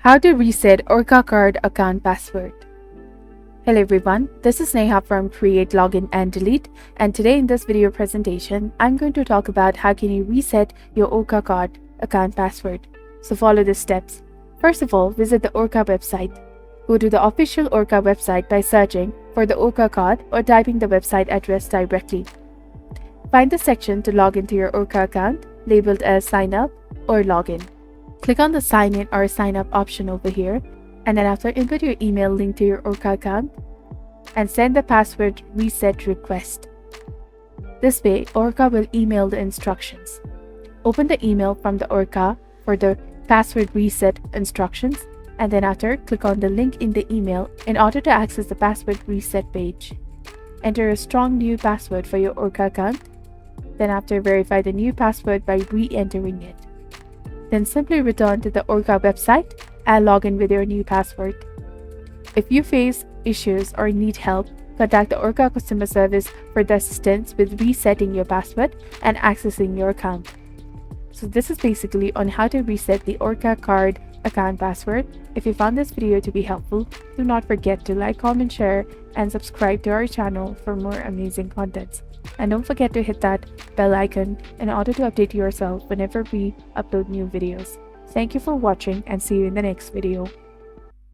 How to reset Orca Card account password. Hello everyone, this is Neha from Create, Login and Delete, and today in this video presentation, I'm going to talk about how can you reset your Orca Card account password. So follow the steps. First of all, visit the Orca website. Go to the official Orca website by searching for the Orca Card or typing the website address directly. Find the section to log into your Orca account labeled as Sign Up or Login. Click on the Sign In or Sign Up option over here, and then after input your email link to your Orca account and send the password reset request. This way, Orca will email the instructions. Open the email from the Orca for the password reset instructions, and then after click on the link in the email in order to access the password reset page. Enter a strong new password for your Orca account. Then after verify the new password by re-entering it. Then simply return to the Orca website and log in with your new password. If you face issues or need help, contact the Orca customer service for the assistance with resetting your password and accessing your account. So this is basically on how to reset the Orca Card account password. If you found this video to be helpful, do not forget to like, comment, share, and subscribe to our channel for more amazing contents. And don't forget to hit that bell icon in order to update yourself whenever we upload new videos. Thank you for watching and see you in the next video.